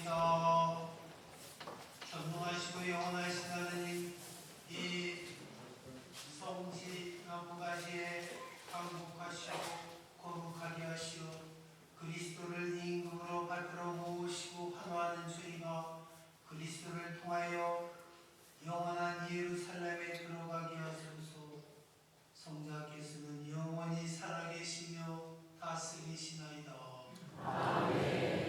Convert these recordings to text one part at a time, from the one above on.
기도드리옵나이다. 전능하시고 영원하신 하느님, 이 성지 나무가지에 강복하시고 거룩하게 하시어 그리스도를 임금으로 받들어 모으시고 환호하는 저희가 그리스도를 통하여 영원한 예루살렘에 들어가게 하소서. 성자께서는 영원히 살아계시며 다스리시나이다. 아멘.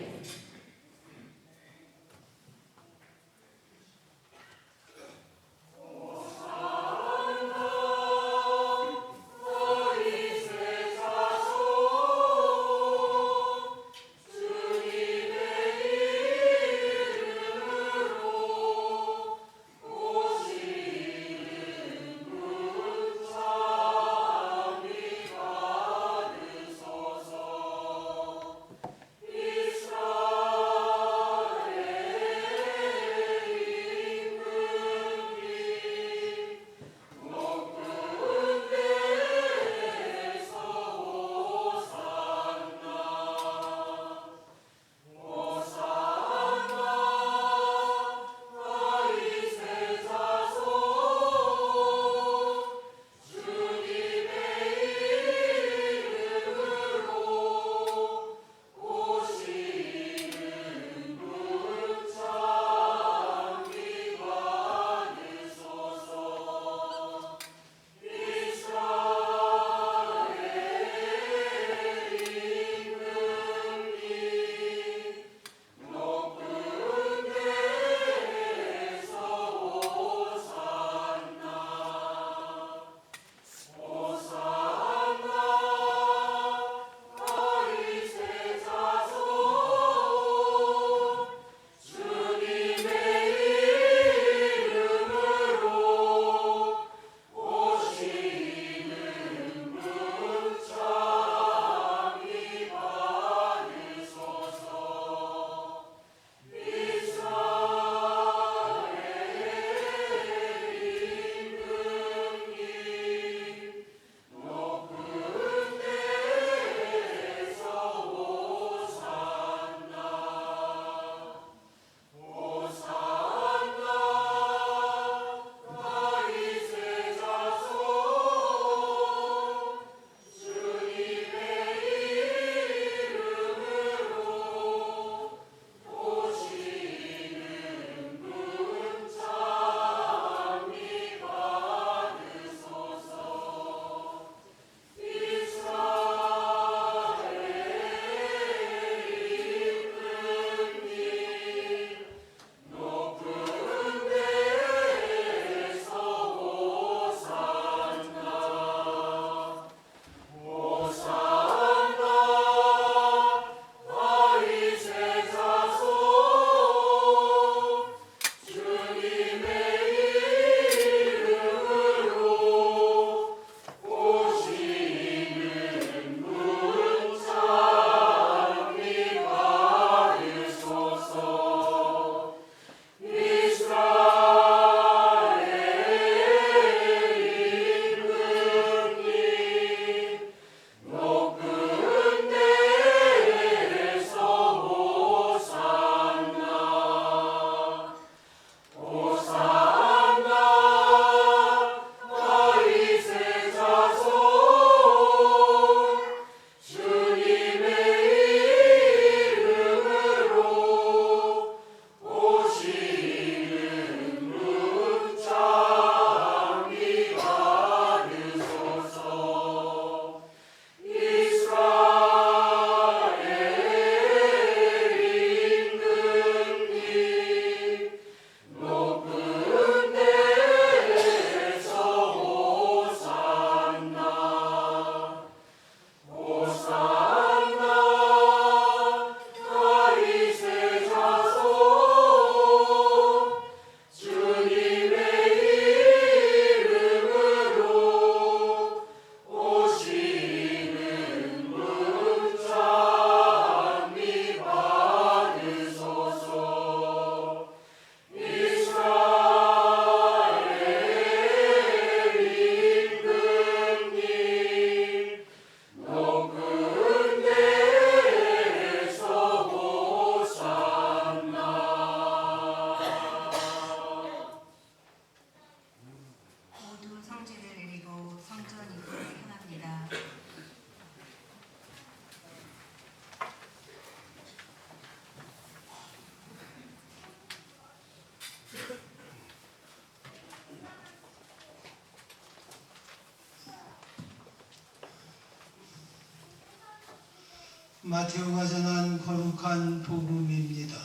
마테오가 전한 거룩한 복음입니다.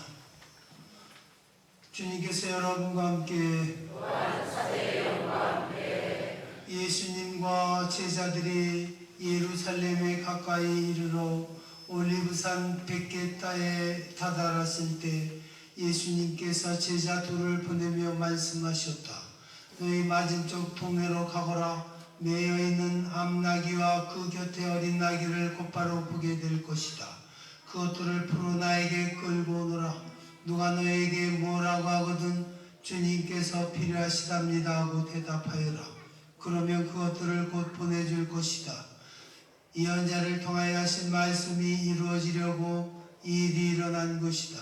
주님께서 여러분과 함께 예수님과 제자들이 예루살렘에 가까이 이르러 올리브산 벳게다에 다다랐을 때 예수님께서 제자 둘을 보내며 말씀하셨다. 너희 맞은쪽 동네로 가거라. 매여 있는 암나귀와 그 곁에 어린 나귀를 곧바로 보게 될 것이다. 그것들을 풀어 나에게 끌고 오너라. 누가 너에게 뭐라고 하거든 주님께서 필요하시답니다 하고 대답하여라. 그러면 그것들을 곧 보내줄 것이다. 예언자를 통하여 하신 말씀이 이루어지려고 이 일이 일어난 것이다.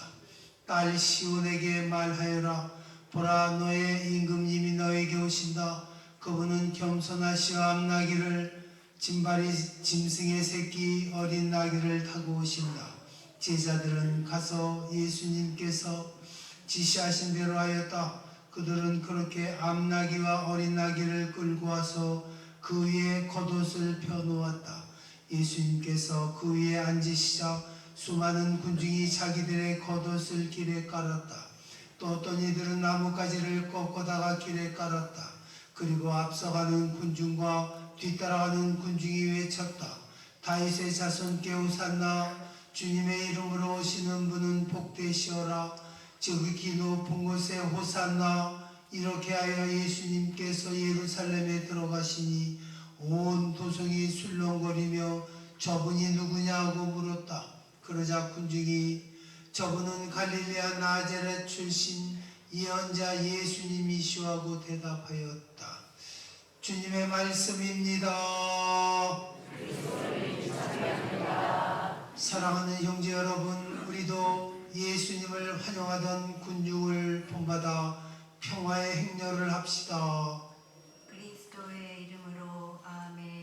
딸 시온에게 말하여라. 보라, 너의 임금님이 너에게 오신다. 그분은 겸손하시어 암나귀를 짐발이 짐승의 새끼 어린 나귀를 타고 오신다. 제자들은 가서 예수님께서 지시하신 대로 하였다. 그들은 그렇게 암나귀와 어린 나귀를 끌고 와서 그 위에 겉옷을 펴놓았다. 예수님께서 그 위에 앉으시자 수많은 군중이 자기들의 겉옷을 길에 깔았다. 또 어떤 이들은 나뭇가지를 꺾어다가 길에 깔았다. 그리고 앞서가는 군중과 뒤따라가는 군중이 외쳤다. 다윗의 자손께 호산나. 주님의 이름으로 오시는 분은 복되시어라. 지극히 높은 곳에 호산나. 이렇게 하여 예수님께서 예루살렘에 들어가시니 온 도성이 술렁거리며 저분이 누구냐고 물었다. 그러자 군중이 저분은 갈릴레아 나자렛 출신 예언자 예수님이시라고 대답하였다. 주님의 말씀입니다. 사랑하는 형제 여러분, 우리도 예수님을 환영하던 군중을 본받아 평화의 행렬을 합시다. 그리스도의 이름으로 아멘.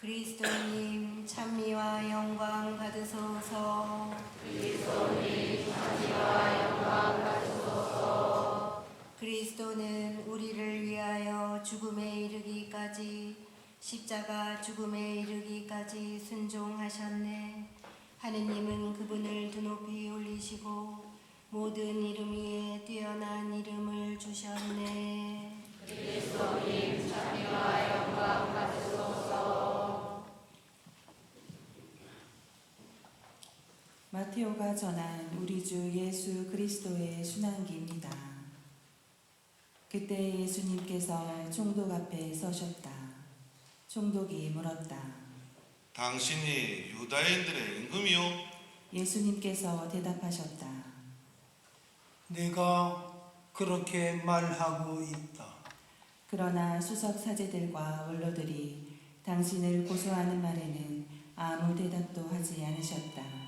그리스도님 찬미와 영광 받으소서. 그리스도님 찬미와 영광 받으소서. 그리스도는 우리를 위하여 죽음에 이르기까지 십자가 죽음에 이르기까지 순종하셨네. 하느님은 그분을 드높이 올리시고 모든 이름 위에 뛰어난 이름을 주셨네. 그리스도님 찬미와 영광 받으소서. 마테오가 전한 우리 주 예수 그리스도의 순환기입니다. 그때 예수님께서 총독 앞에 서셨다. 총독이 물었다. 당신이 유다인들의 임금이요? 예수님께서 대답하셨다. 내가 그렇게 말하고 있다. 그러나 수석 사제들과 원로들이 당신을 고소하는 말에는 아무 대답도 하지 않으셨다.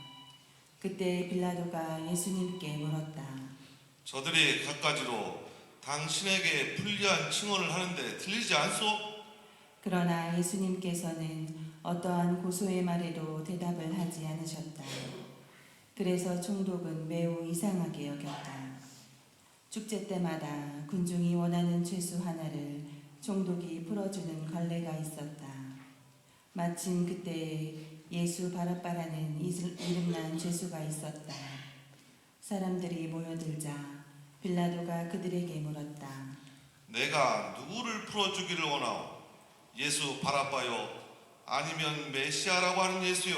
그때 빌라도가 예수님께 물었다. 저들이 갖가지로 당신에게 불리한 칭언을 하는데 틀리지 않소? 그러나 예수님께서는 어떠한 고소의 말에도 대답을 하지 않으셨다. 그래서 총독은 매우 이상하게 여겼다. 축제 때마다 군중이 원하는 죄수 하나를 총독이 풀어주는 관례가 있었다. 마침 그때 예수 바라바라는 이름난 죄수가 있었다. 사람들이 모여들자 빌라도가 그들에게 물었다. 내가 누구를 풀어주기를 원하오? 예수 바라바요? 아니면 메시아라고 하는 예수요?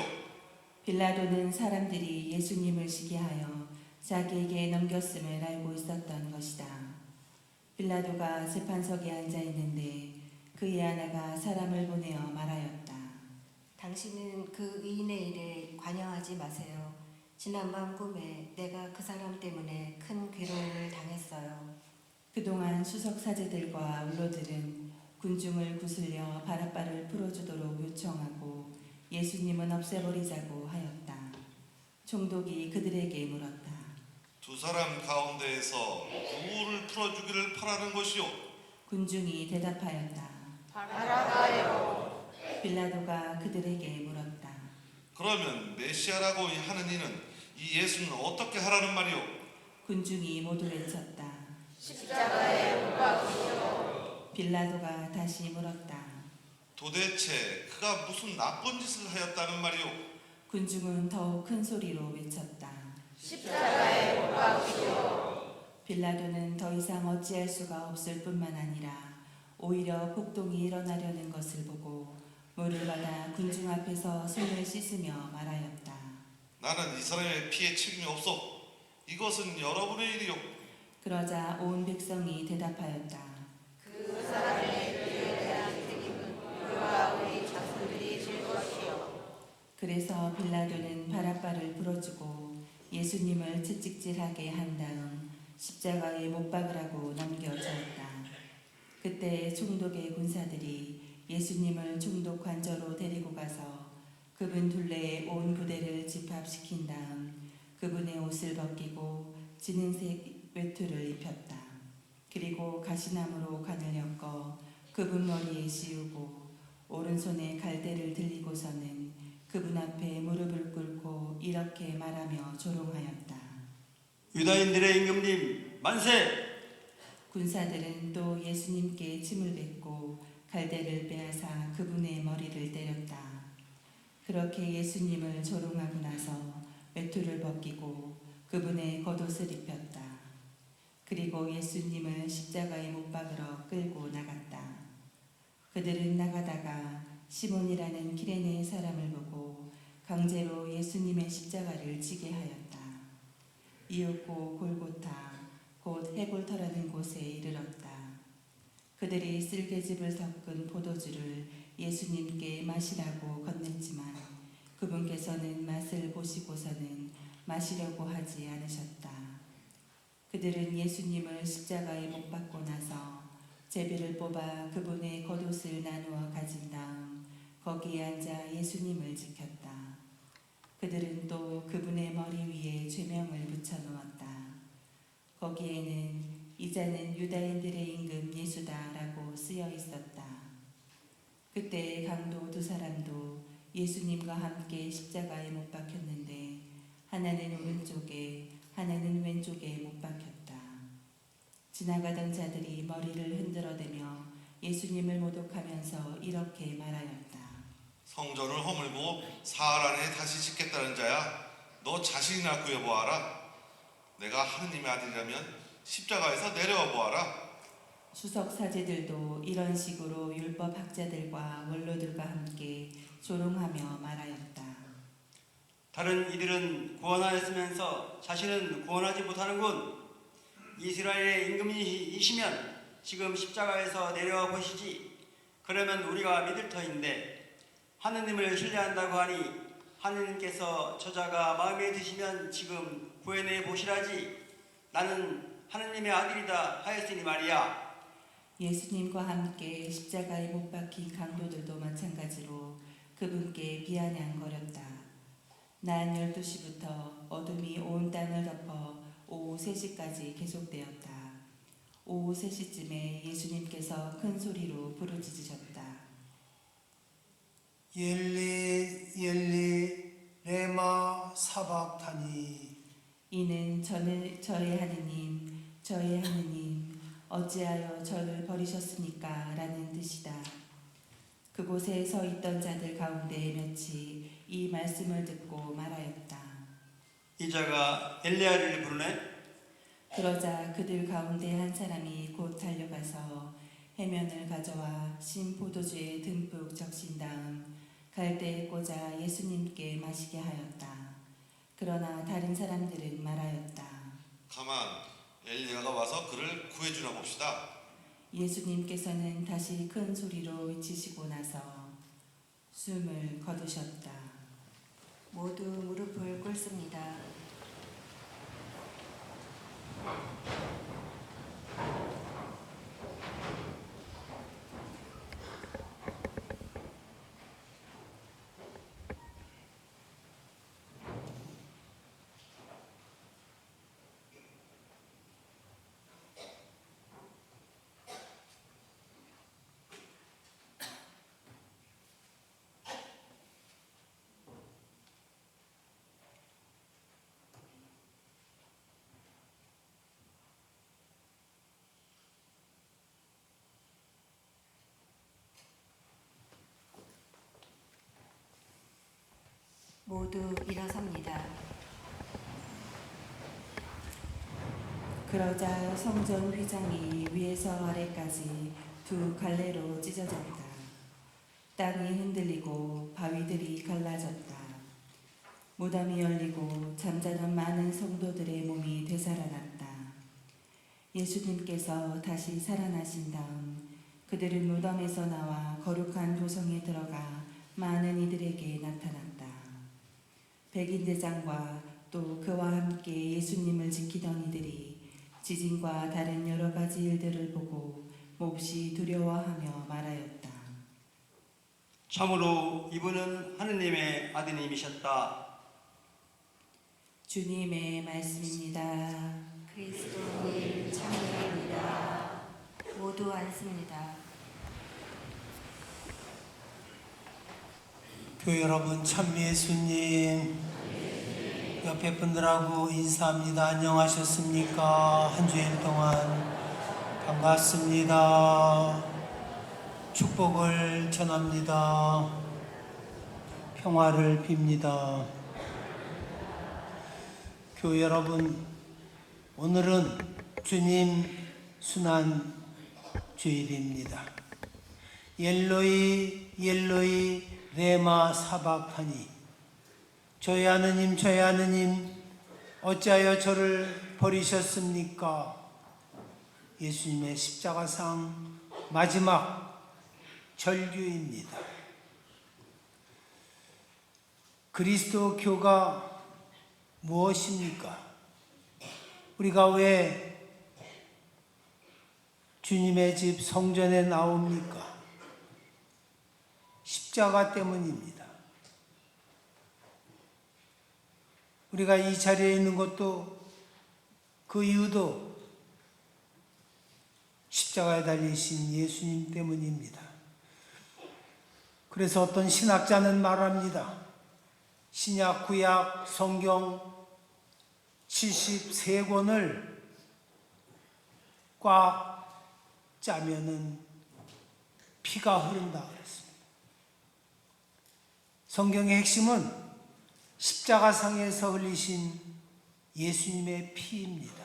빌라도는 사람들이 예수님을 시기하여 자기에게 넘겼음을 알고 있었던 것이다. 빌라도가 재판석에 앉아 있는데 그의 아내가 사람을 보내어 말하였다. 당신은 그 의인의 일에 관여하지 마세요. 지난밤 꿈에 내가 그 사람 때문에 큰 괴로움을 당했어요. 그동안 수석 사제들과 원로들은 군중을 구슬려 바라바를 풀어주도록 요청하고 예수님은 없애버리자고 하였다. 총독이 그들에게 물었다. 두 사람 가운데에서 누구를 풀어주기를 바라는 것이요? 군중이 대답하였다. 바라바요. 빌라도가 그들에게 물었다. 그러면 메시아라고 하는 이는 이 예수는 어떻게 하라는 말이오? 군중이 모두 외쳤다. 십자가에 못 박으시오. 빌라도가 다시 물었다. 도대체 그가 무슨 나쁜 짓을 하였다는 말이오? 군중은 더욱 큰 소리로 외쳤다. 십자가에 못 박으시오. 빌라도는 더 이상 어찌할 수가 없을 뿐만 아니라 오히려 폭동이 일어나려는 것을 보고 물을 받아 군중 앞에서 손을 씻으며 말하였다. 나는 이 사람의 피해 책임이 없어. 이것은 여러분의 일이요. 그러자 온 백성이 대답하였다. 그 사람의 죄에 대한 책임은 그와 우리 자손들이 질 것이요. 그래서 빌라도는 바라바를 풀어주고 예수님을 채찍질하게 한 다음 십자가에 못 박으라고 넘겨주었다. 그때 총독의 군사들이 예수님을 총독 관저로 데리고 가서 그분 둘레에 온 부대를 집합시킨 다음 그분의 옷을 벗기고 진행색 외투를 입혔다. 그리고 가시나무로 관을 엮어 그분 머리에 씌우고 오른손에 갈대를 들리고서는 그분 앞에 무릎을 꿇고 이렇게 말하며 조롱하였다. 유다인들의 임금님 만세! 군사들은 또 예수님께 침을 뱉고 갈대를 빼앗아 그분의 머리를 때렸다. 그렇게 예수님을 조롱하고 나서 외투를 벗기고 그분의 겉옷을 입혔다. 그리고 예수님을 십자가에 못 박으러 끌고 나갔다. 그들은 나가다가 시몬이라는 기레네 사람을 보고 강제로 예수님의 십자가를 지게 하였다. 이윽고 골고타 곧 해골터라는 곳에 이르렀다. 그들이 쓸개즙을 섞은 포도주를 예수님께 마시라고 건넸지만 그분께서는 맛을 보시고서는 마시려고 하지 않으셨다. 그들은 예수님을 십자가에 못 박고 나서 제비를 뽑아 그분의 겉옷을 나누어 가진 다음 거기에 앉아 예수님을 지켰다. 그들은 또 그분의 머리 위에 죄명을 붙여놓았다. 거기에는 이자는 유다인들의 임금 예수다라고 쓰여 있었다. 그때 강도 두 사람도 예수님과 함께 십자가에 못 박혔는데 하나는 오른쪽에 하나는 왼쪽에 못 박혔다. 지나가던 자들이 머리를 흔들어대며 예수님을 모독하면서 이렇게 말하였다. 성전을 허물고 사흘 안에 다시 짓겠다는 자야. 너 자신이나 구해보아라. 내가 하느님의 아들이라면 십자가에서 내려와 보아라. 수석 사제들도 이런 식으로 율법 학자들과 원로들과 함께 조롱하며 말하였다. 다른 이들은 구원하였으면서 자신은 구원하지 못하는군. 이스라엘의 임금이시면 지금 십자가에서 내려와 보시지. 그러면 우리가 믿을 터인데 하느님을 신뢰한다고 하니 하느님께서 저자가 마음에 드시면 지금 구해내 보시라지. 나는 하느님의 아들이다 하였으니 말이야. 예수님과 함께 십자가에 못 박힌 강도들도 마찬가지로 그분께 비아냥거렸다. 낮 12시부터 어둠이 온 땅을 덮어 오후 3시까지 계속되었다. 오후 3시쯤에 예수님께서 큰 소리로 부르짖으셨다. 엘리 엘리 레마 사박타니. 이는 저의 하느님, 저의 하느님, 어찌하여 저를 버리셨습니까? 라는 뜻이다. 그곳에 서 있던 자들 가운데 몇이 이 말씀을 듣고 말하였다. 이 자가 엘리야를 부르네. 그러자 그들 가운데 한 사람이 곧 달려가서 해면을 가져와 신 포도주에 듬뿍 적신 다음 갈대에 꽂아 예수님께 마시게 하였다. 그러나 다른 사람들은 말하였다. 가만, 엘리야가 와서 그를 구해주나 봅시다. 예수님께서는 다시 큰 소리로 외치시고 나서 숨을 거두셨다. 모두 무릎을 꿇습니다. 모두 일어섭니다. 그러자 성전 휘장이 위에서 아래까지 두 갈래로 찢어졌다. 땅이 흔들리고 바위들이 갈라졌다. 무덤이 열리고 잠자던 많은 성도들의 몸이 되살아났다. 예수님께서 다시 살아나신 다음 그들은 무덤에서 나와 거룩한 도성에 들어가 많은 이들에게 나타났다. 백인대장과 또 그와 함께 예수님을 지키던 이들이 지진과 다른 여러 가지 일들을 보고 몹시 두려워하며 말하였다. 참으로 이분은 하느님의 아드님이셨다. 주님의 말씀입니다. 그리스도님 참여합니다. 모두 앉습니다. 교회 여러분, 참 예수님 옆에 분들하고 인사합니다. 안녕하셨습니까? 한 주일 동안 반갑습니다. 축복을 전합니다. 평화를 빕니다. 교회 여러분, 오늘은 주님 순환 주일입니다. 엘로이 엘로이 레마 사박하니, 저의 하느님 저의 하느님 어찌하여 저를 버리셨습니까? 예수님의 십자가상 마지막 절규입니다. 그리스도 교가 무엇입니까? 우리가 왜 주님의 집 성전에 나옵니까? 십자가 때문입니다. 우리가 이 자리에 있는 것도 그 이유도 십자가에 달리신 예수님 때문입니다. 그래서 어떤 신학자는 말합니다. 신약, 구약, 성경 73권을 꽉 짜면은 피가 흐른다 그랬습니다. 성경의 핵심은 십자가상에서 흘리신 예수님의 피입니다.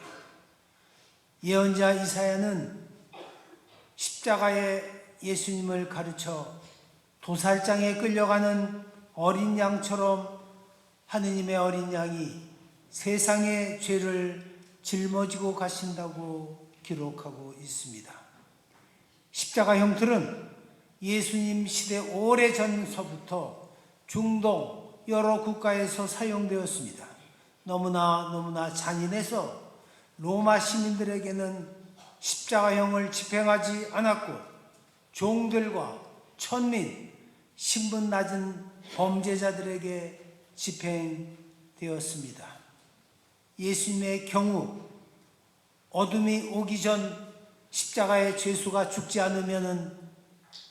예언자 이사야는 십자가에 예수님을 가르쳐 도살장에 끌려가는 어린 양처럼 하느님의 어린 양이 세상의 죄를 짊어지고 가신다고 기록하고 있습니다. 십자가 형틀은 예수님 시대 오래전서부터 중동 여러 국가에서 사용되었습니다. 너무나 잔인해서 로마 시민들에게는 십자가형을 집행하지 않았고 종들과 천민, 신분 낮은 범죄자들에게 집행되었습니다. 예수님의 경우 어둠이 오기 전 십자가의 죄수가 죽지 않으면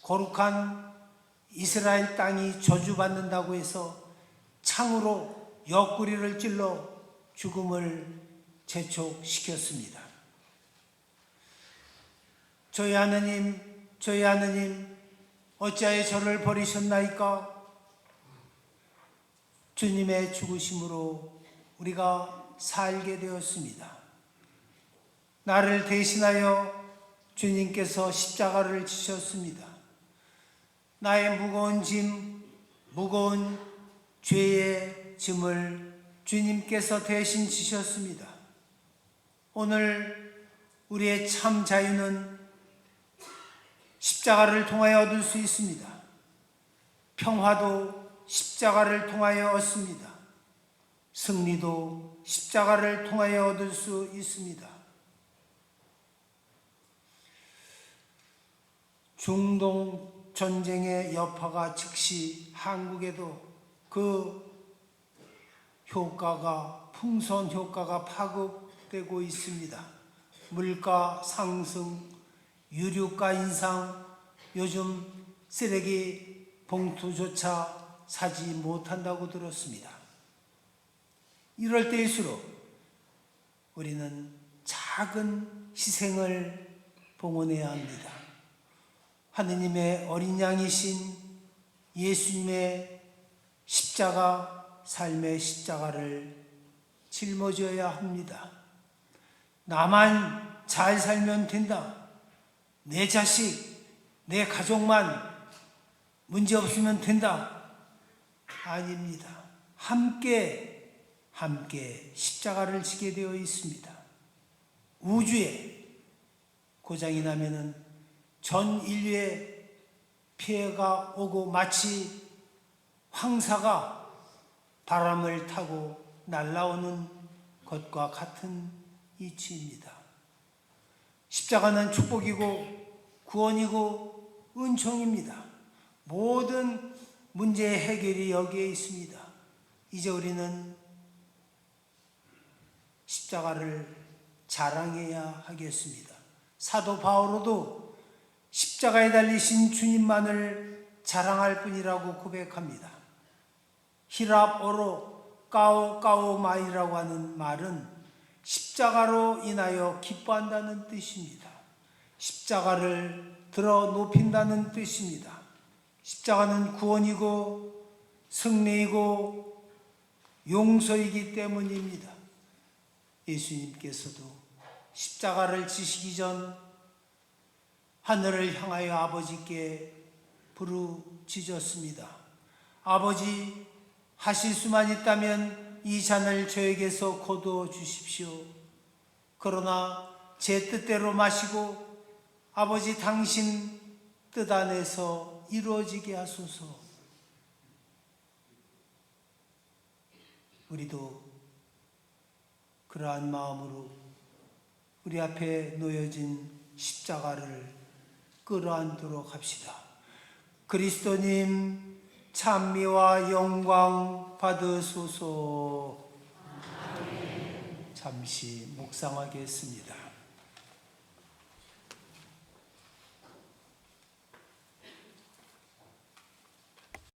거룩한 이스라엘 땅이 저주받는다고 해서 창으로 옆구리를 찔러 죽음을 재촉시켰습니다. 저희 하느님 어찌하여 저를 버리셨나이까? 주님의 죽으심으로 우리가 살게 되었습니다. 나를 대신하여 주님께서 십자가를 지셨습니다. 나의 무거운 죄의 짐을 주님께서 대신 지셨습니다. 오늘 우리의 참 자유는 십자가를 통하여 얻을 수 있습니다. 평화도 십자가를 통하여 얻습니다. 승리도 십자가를 통하여 얻을 수 있습니다. 중동 전쟁의 여파가 즉시 한국에도 그 풍선 효과가 파급되고 있습니다. 물가 상승, 유류가 인상, 요즘 쓰레기 봉투조차 사지 못한다고 들었습니다. 이럴 때일수록 우리는 작은 희생을 봉헌해야 합니다. 하느님의 어린 양이신 예수님의 십자가, 삶의 십자가를 짊어져야 합니다. 나만 잘 살면 된다. 내 자식, 내 가족만 문제 없으면 된다. 아닙니다. 함께 십자가를 지게 되어 있습니다. 우주에 고장이 나면은 전 인류에 피해가 오고 마치 황사가 바람을 타고 날아오는 것과 같은 이치입니다. 십자가는 축복이고 구원이고 은총입니다. 모든 문제의 해결이 여기에 있습니다. 이제 우리는 십자가를 자랑해야 하겠습니다. 사도 바오로도 십자가에 달리신 주님만을 자랑할 뿐이라고 고백합니다. 히랍어로 까오마이라고 하는 말은 십자가로 인하여 기뻐한다는 뜻입니다. 십자가를 들어 높인다는 뜻입니다. 십자가는 구원이고 승리이고 용서이기 때문입니다. 예수님께서도 십자가를 지시기 전 하늘을 향하여 아버지께 부르짖었습니다. 아버지, 하실 수만 있다면 이 잔을 저에게서 거두어 주십시오. 그러나 제 뜻대로 마시고 아버지 당신 뜻 안에서 이루어지게 하소서. 우리도 그러한 마음으로 우리 앞에 놓여진 십자가를 끌어안도록 합시다. 그리스도님 찬미와 영광 받으소서. 잠시 묵상하겠습니다.